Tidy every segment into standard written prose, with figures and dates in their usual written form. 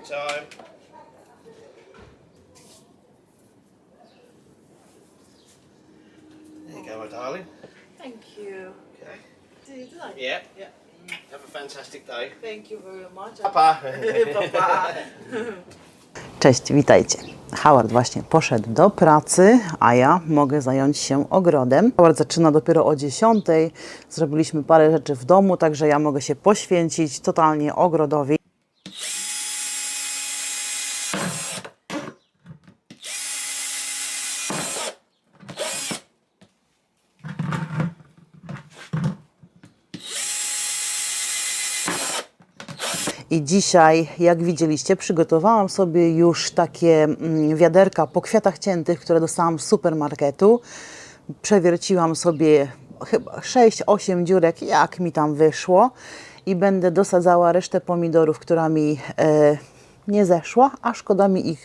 Anytime. There you go, my darling. Thank you. Okay. Do you like? Yeah. Yeah. Have a fantastic day. Thank you very much. Papa. Papa. Cześć, witajcie. Howard właśnie poszedł do pracy, a ja mogę zająć się ogrodem. Howard zaczyna dopiero o 10. Zrobiliśmy parę rzeczy w domu, także ja mogę się poświęcić totalnie ogrodowi. I dzisiaj, jak widzieliście, przygotowałam sobie już takie wiaderka po kwiatach ciętych, które dostałam z supermarketu. Przewierciłam sobie chyba 6-8 dziurek, jak mi tam wyszło. I będę dosadzała resztę pomidorów, która mi nie zeszła, a szkoda mi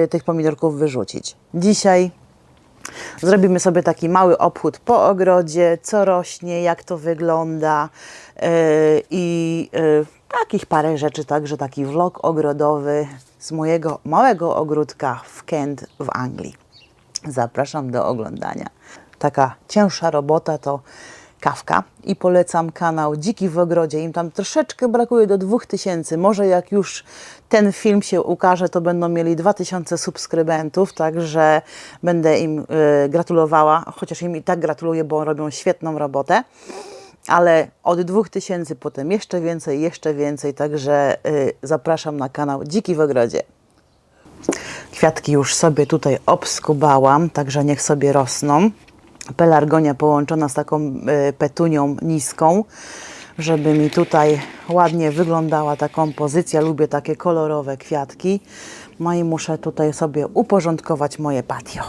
tych pomidorków wyrzucić. Dzisiaj zrobimy sobie taki mały obchód po ogrodzie, co rośnie, jak to wygląda takich parę rzeczy, także taki vlog ogrodowy z mojego małego ogródka w Kent w Anglii. Zapraszam do oglądania. Taka cięższa robota to kawka i polecam kanał Dziki w Ogrodzie. Im tam troszeczkę brakuje do 2000. Może jak już ten film się ukaże, to będą mieli 2000 subskrybentów, także będę im gratulowała, chociaż im i tak gratuluję, bo robią świetną robotę. Ale od 2000 potem jeszcze więcej, także zapraszam na kanał Dziki w Ogrodzie. Kwiatki już sobie tutaj obskubałam, także niech sobie rosną. Pelargonia połączona z taką petunią niską, żeby mi tutaj ładnie wyglądała ta kompozycja. Lubię takie kolorowe kwiatki. No i muszę tutaj sobie uporządkować moje patio.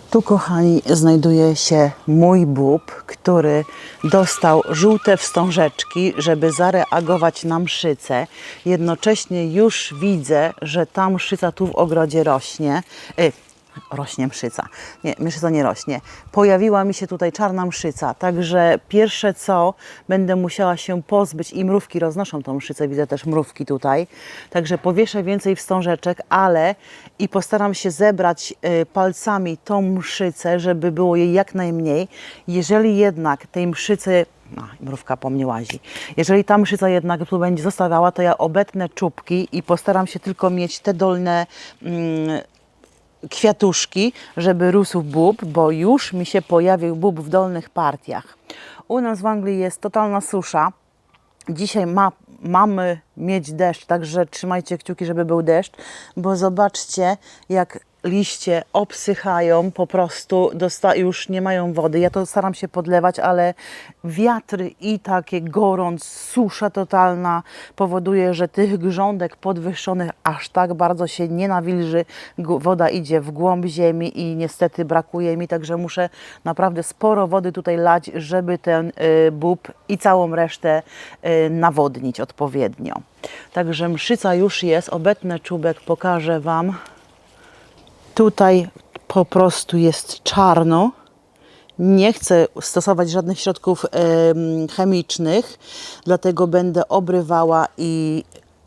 Tu, kochani, znajduje się mój bób, który dostał żółte wstążeczki, żeby zareagować na mszycę. Jednocześnie już widzę, że ta mszyca tu w ogrodzie rośnie. Rośnie mszyca. Nie, mszyca nie rośnie. Pojawiła mi się tutaj czarna mszyca, także pierwsze co, będę musiała się pozbyć i mrówki roznoszą tą mszycę, widzę też mrówki tutaj, także powieszę więcej wstążeczek, ale i postaram się zebrać palcami tą mszycę, żeby było jej jak najmniej. Jeżeli jednak tej mszycy mrówka po mnie łazi. Jeżeli ta mszyca jednak tu będzie zostawiała, to ja obetnę czubki i postaram się tylko mieć te dolne kwiatuszki, żeby rósł bób, bo już mi się pojawił bób w dolnych partiach. U nas w Anglii jest totalna susza. Dzisiaj mamy mieć deszcz, także trzymajcie kciuki, żeby był deszcz, bo zobaczcie, jak liście obsychają, po prostu już nie mają wody. Ja to staram się podlewać, ale wiatry i takie gorąc, susza totalna powoduje, że tych grządek podwyższonych aż tak bardzo się nie nawilży. Woda idzie w głąb ziemi i niestety brakuje mi, także muszę naprawdę sporo wody tutaj lać, żeby ten bób i całą resztę nawodnić odpowiednio. Także mszyca już jest, obetnę czubek, pokażę Wam. Tutaj po prostu jest czarno. Nie chcę stosować żadnych środków chemicznych, dlatego będę obrywała i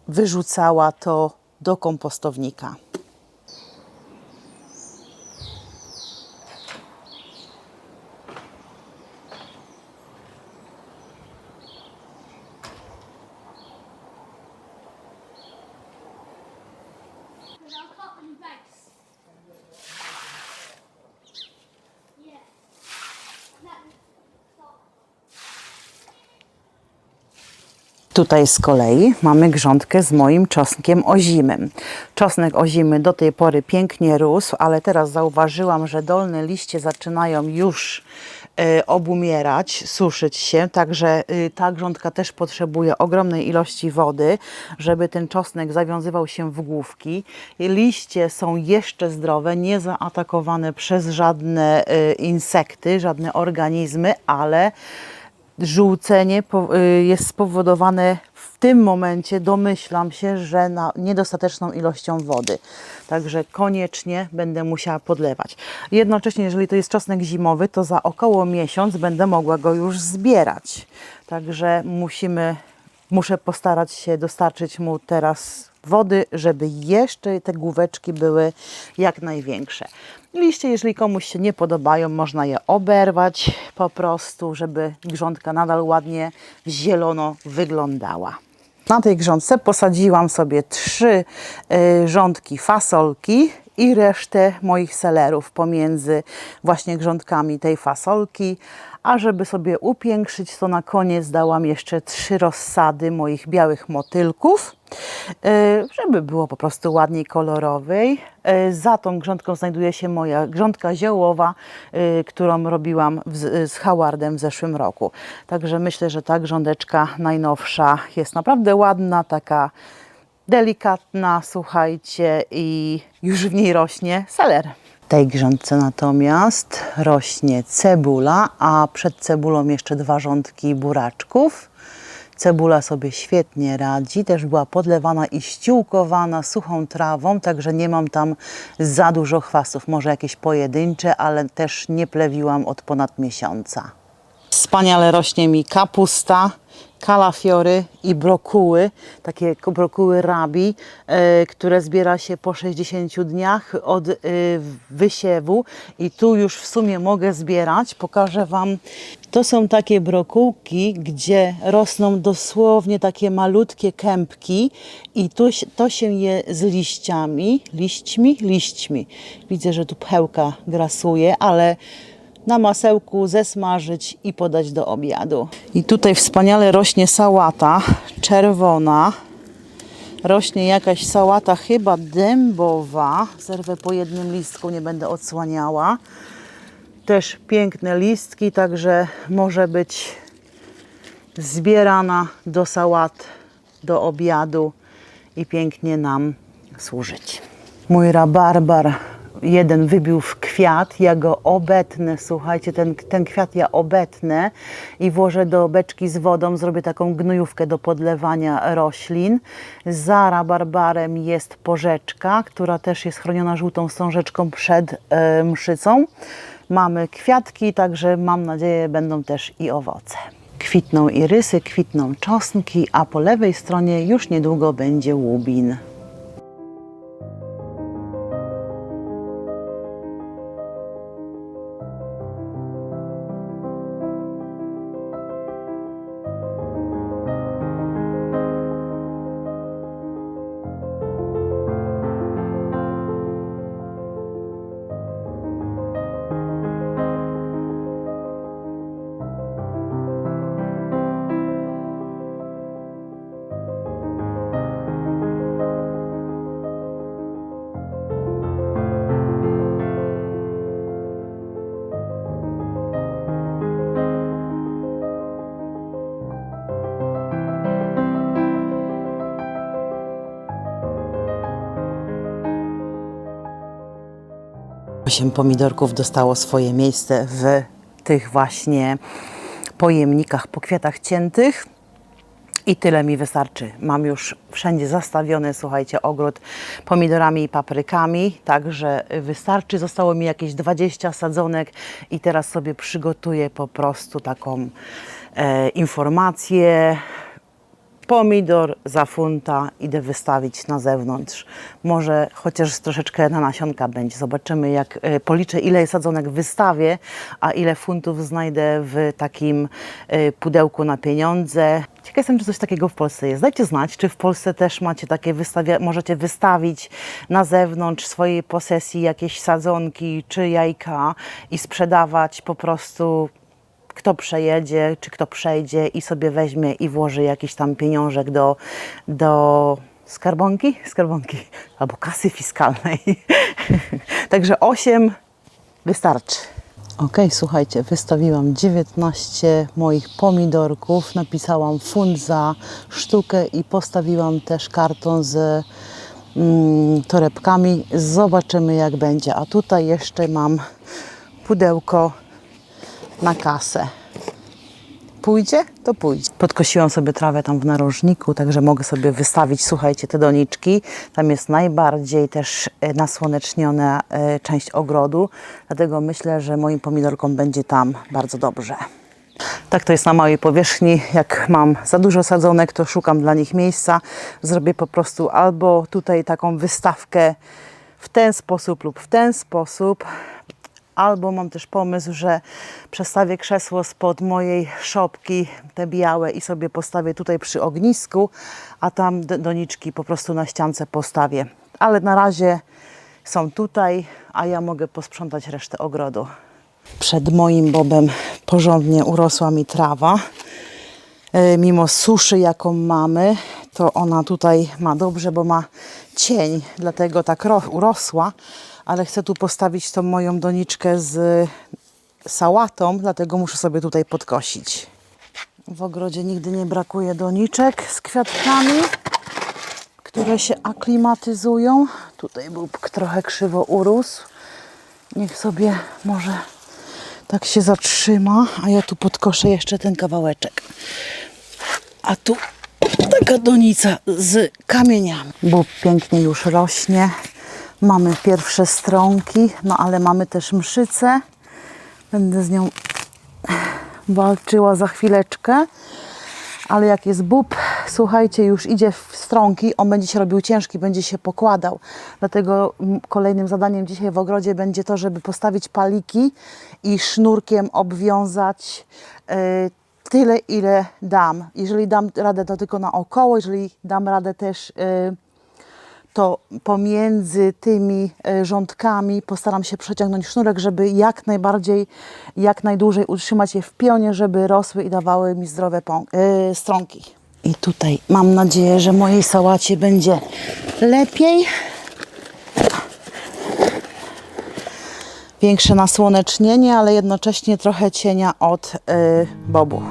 wyrzucała to do kompostownika. Tutaj z kolei mamy grządkę z moim czosnkiem ozimym. Czosnek ozimy do tej pory pięknie rósł, ale teraz zauważyłam, że dolne liście zaczynają już obumierać, suszyć się, także ta grządka też potrzebuje ogromnej ilości wody, żeby ten czosnek zawiązywał się w główki. Liście są jeszcze zdrowe, nie zaatakowane przez żadne insekty, żadne organizmy, ale żółcenie jest spowodowane w tym momencie, domyślam się, że niedostateczną ilością wody. Także koniecznie będę musiała podlewać. Jednocześnie, jeżeli to jest czosnek zimowy, to za około miesiąc będę mogła go już zbierać. Także muszę postarać się dostarczyć mu teraz wody, żeby jeszcze te główeczki były jak największe. Liście, jeżeli komuś się nie podobają, można je oberwać po prostu, żeby grządka nadal ładnie zielono wyglądała. Na tej grządce posadziłam sobie 3 rządki fasolki i resztę moich selerów pomiędzy właśnie grządkami tej fasolki. A żeby sobie upiększyć, to na koniec dałam jeszcze 3 rozsady moich białych motylków, żeby było po prostu ładniej kolorowej. Za tą grządką znajduje się moja grządka ziołowa, którą robiłam z Howardem w zeszłym roku. Także myślę, że ta grządeczka najnowsza jest naprawdę ładna, taka delikatna, słuchajcie, i już w niej rośnie seler. W tej grządce natomiast rośnie cebula, a przed cebulą jeszcze 2 rządki buraczków. Cebula sobie świetnie radzi, też była podlewana i ściółkowana suchą trawą, także nie mam tam za dużo chwastów, może jakieś pojedyncze, ale też nie plewiłam od ponad miesiąca. Wspaniale rośnie mi kapusta, kalafiory i brokuły, takie brokuły rabi, które zbiera się po 60 dniach od wysiewu i tu już w sumie mogę zbierać. Pokażę Wam. To są takie brokułki, gdzie rosną dosłownie takie malutkie kępki i to się je z liśćmi. Widzę, że tu pchełka grasuje, ale na masełku zesmażyć i podać do obiadu. I tutaj wspaniale rośnie sałata czerwona. Rośnie jakaś sałata chyba dębowa. Zerwę po jednym listku, nie będę odsłaniała. Też piękne listki, także może być zbierana do sałat, do obiadu i pięknie nam służyć. Mój rabarbar jeden wybił w kwiat, ja go obetnę, słuchajcie, ten kwiat ja obetnę i włożę do beczki z wodą, zrobię taką gnojówkę do podlewania roślin. Za rabarbarem jest porzeczka, która też jest chroniona żółtą wstążeczką przed mszycą. Mamy kwiatki, także mam nadzieję, będą też i owoce. Kwitną irysy, kwitną czosnki, a po lewej stronie już niedługo będzie łubin. Osiem pomidorków dostało swoje miejsce w tych właśnie pojemnikach po kwiatach ciętych i tyle mi wystarczy. Mam już wszędzie zastawiony, słuchajcie, ogród pomidorami i paprykami, także wystarczy. Zostało mi jakieś 20 sadzonek i teraz sobie przygotuję po prostu taką informację. Pomidor za funta idę wystawić na zewnątrz. Może chociaż troszeczkę na nasionka będzie. Zobaczymy, jak policzę, ile sadzonek wystawię, a ile funtów znajdę w takim pudełku na pieniądze. Ciekawa jestem, czy coś takiego w Polsce jest. Dajcie znać, czy w Polsce też macie takie możecie wystawić na zewnątrz swojej posesji jakieś sadzonki czy jajka i sprzedawać po prostu. Kto przejedzie, czy kto przejdzie i sobie weźmie i włoży jakiś tam pieniążek do skarbonki albo kasy fiskalnej. Także 8 wystarczy. Ok, słuchajcie, wystawiłam 19 moich pomidorków, napisałam funt za sztukę i postawiłam też karton z torebkami. Zobaczymy, jak będzie. A tutaj jeszcze mam pudełko na kasę. Pójdzie? To pójdzie. Podkosiłam sobie trawę tam w narożniku, także mogę sobie wystawić, słuchajcie, te doniczki. Tam jest najbardziej też nasłoneczniona część ogrodu, dlatego myślę, że moim pomidorkom będzie tam bardzo dobrze. Tak to jest na małej powierzchni. Jak mam za dużo sadzonek, to szukam dla nich miejsca. Zrobię po prostu albo tutaj taką wystawkę w ten sposób lub w ten sposób. Albo mam też pomysł, że przestawię krzesło spod mojej szopki, te białe, i sobie postawię tutaj przy ognisku, a tam doniczki po prostu na ściance postawię. Ale na razie są tutaj, a ja mogę posprzątać resztę ogrodu. Przed moim bobem porządnie urosła mi trawa. Mimo suszy, jaką mamy, to ona tutaj ma dobrze, bo ma cień, dlatego tak urosła. Ale chcę tu postawić tą moją doniczkę z sałatą, dlatego muszę sobie tutaj podkosić. W ogrodzie nigdy nie brakuje doniczek z kwiatkami, które się aklimatyzują. Tutaj bób trochę krzywo urósł. Niech sobie może tak się zatrzyma, a ja tu podkoszę jeszcze ten kawałeczek. A tu taka donica z kamieniami. Bób pięknie już rośnie. Mamy pierwsze strąki, no ale mamy też mszycę. Będę z nią walczyła za chwileczkę. Ale jak jest bób, słuchajcie, już idzie w strąki, on będzie się robił ciężki, będzie się pokładał. Dlatego kolejnym zadaniem dzisiaj w ogrodzie będzie to, żeby postawić paliki i sznurkiem obwiązać tyle, ile dam. Jeżeli dam radę, to tylko naokoło, jeżeli dam radę też to pomiędzy tymi rządkami postaram się przeciągnąć sznurek, żeby jak najbardziej, jak najdłużej utrzymać je w pionie, żeby rosły i dawały mi zdrowe strąki. I tutaj mam nadzieję, że mojej sałacie będzie lepiej. Większe nasłonecznienie, ale jednocześnie trochę cienia od bobu.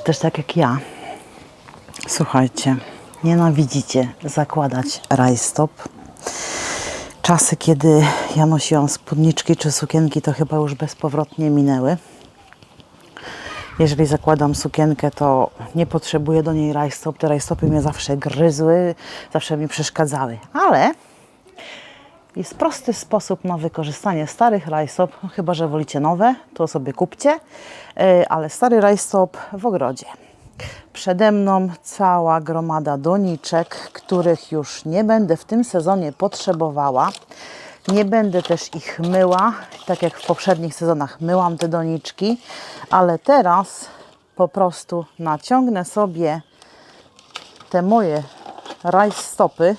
Też tak jak ja, słuchajcie, nienawidzicie zakładać rajstop. Czasy, kiedy ja nosiłam spódniczki czy sukienki, to chyba już bezpowrotnie minęły. Jeżeli zakładam sukienkę, to nie potrzebuję do niej rajstop. Te rajstopy mnie zawsze gryzły, zawsze mi przeszkadzały. Ale jest prosty sposób na wykorzystanie starych rajstop, chyba że wolicie nowe, to sobie kupcie, ale stary rajstop w ogrodzie. Przede mną cała gromada doniczek, których już nie będę w tym sezonie potrzebowała. Nie będę też ich myła, tak jak w poprzednich sezonach myłam te doniczki, ale teraz po prostu naciągnę sobie te moje rajstopy.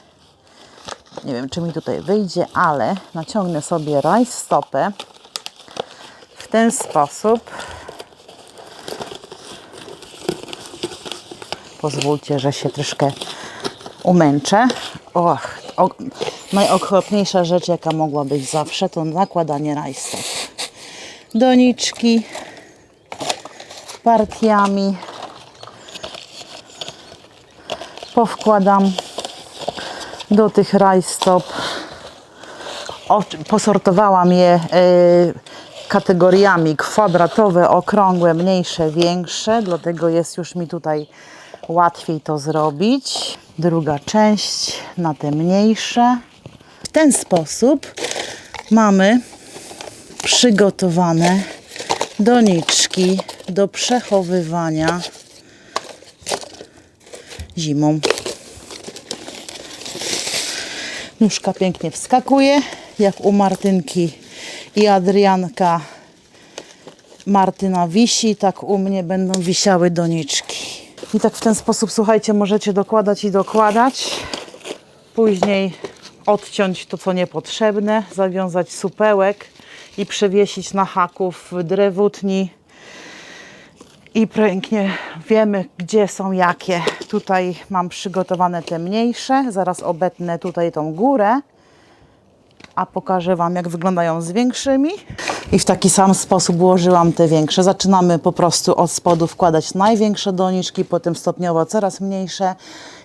Nie wiem, czy mi tutaj wyjdzie, ale naciągnę sobie rajstopę w ten sposób. Pozwólcie, że się troszkę umęczę. Najokropniejsza rzecz, jaka mogła być zawsze, to nakładanie rajstop. Doniczki partiami powkładam do tych rajstop. Posortowałam je kategoriami kwadratowe, okrągłe, mniejsze, większe, dlatego jest już mi tutaj łatwiej to zrobić. Druga część na te mniejsze. W ten sposób mamy przygotowane doniczki do przechowywania zimą. Nóżka pięknie wskakuje, jak u Martynki i Adrianka. Martyna wisi, tak u mnie będą wisiały doniczki. I tak w ten sposób, słuchajcie, możecie dokładać i dokładać. Później odciąć to, co niepotrzebne, zawiązać supełek i przewiesić na haku w drewutni. I pięknie wiemy, gdzie są jakie. Tutaj mam przygotowane te mniejsze. Zaraz obetnę tutaj tą górę, a pokażę Wam, jak wyglądają z większymi. I w taki sam sposób ułożyłam te większe. Zaczynamy po prostu od spodu wkładać największe doniczki, potem stopniowo coraz mniejsze.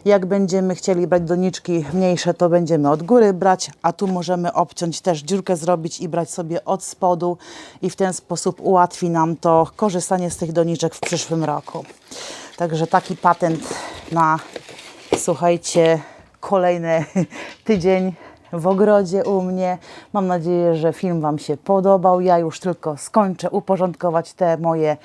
Jak będziemy chcieli brać doniczki mniejsze, to będziemy od góry brać, a tu możemy obciąć też dziurkę zrobić i brać sobie od spodu i w ten sposób ułatwi nam to korzystanie z tych doniczek w przyszłym roku. Także taki patent na, słuchajcie, kolejny tydzień w ogrodzie u mnie. Mam nadzieję, że film Wam się podobał. Ja już tylko skończę uporządkować te moje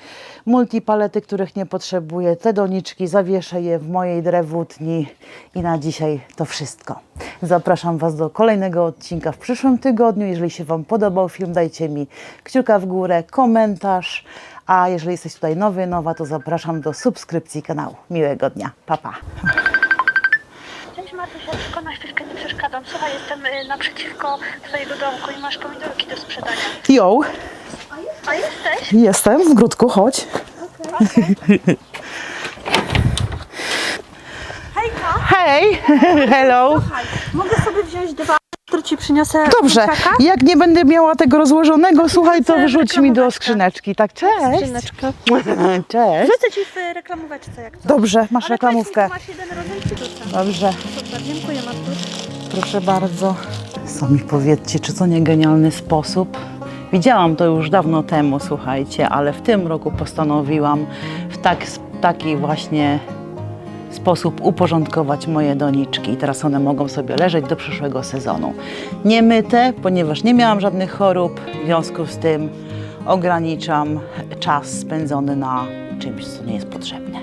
multipalety, których nie potrzebuję. Te doniczki zawieszę je w mojej drewutni i na dzisiaj to wszystko. Zapraszam Was do kolejnego odcinka w przyszłym tygodniu. Jeżeli się Wam podobał film, dajcie mi kciuka w górę, komentarz. A jeżeli jesteś tutaj nowy, nowa, to zapraszam do subskrypcji kanału. Miłego dnia. Pa, pa. Cześć Martusia, tylko na chwilkę nie przeszkadzam. Słuchaj, jestem naprzeciwko twojego domku i masz pomidorki do sprzedania. Jo, A jesteś? jestem w ogródku, chodź. Hejka! Hej, hello. Słuchaj, mogę sobie wziąć dwa, które ci przyniosę. Dobrze, kurczaka? jak nie będę miała tego rozłożonego, słuchaj, to Chcę wrzuć mi do reklamóweczkę. skrzyneczki. Tak, cześć. Skrzyneczkę. Cześć. Wrzucę ci w reklamóweczce jak co. Dobrze, masz Ale reklamówkę. powiedz mi, czy masz jeden rodzaj czy duszę? Dobrze, Super, dziękuję Martuś. proszę bardzo. Sami powiedzcie, czy to nie genialny sposób? Widziałam to już dawno temu, słuchajcie, ale w tym roku postanowiłam w taki właśnie sposób uporządkować moje doniczki. I teraz one mogą sobie leżeć do przyszłego sezonu. Nie myte, ponieważ nie miałam żadnych chorób, w związku z tym ograniczam czas spędzony na czymś, co nie jest potrzebne.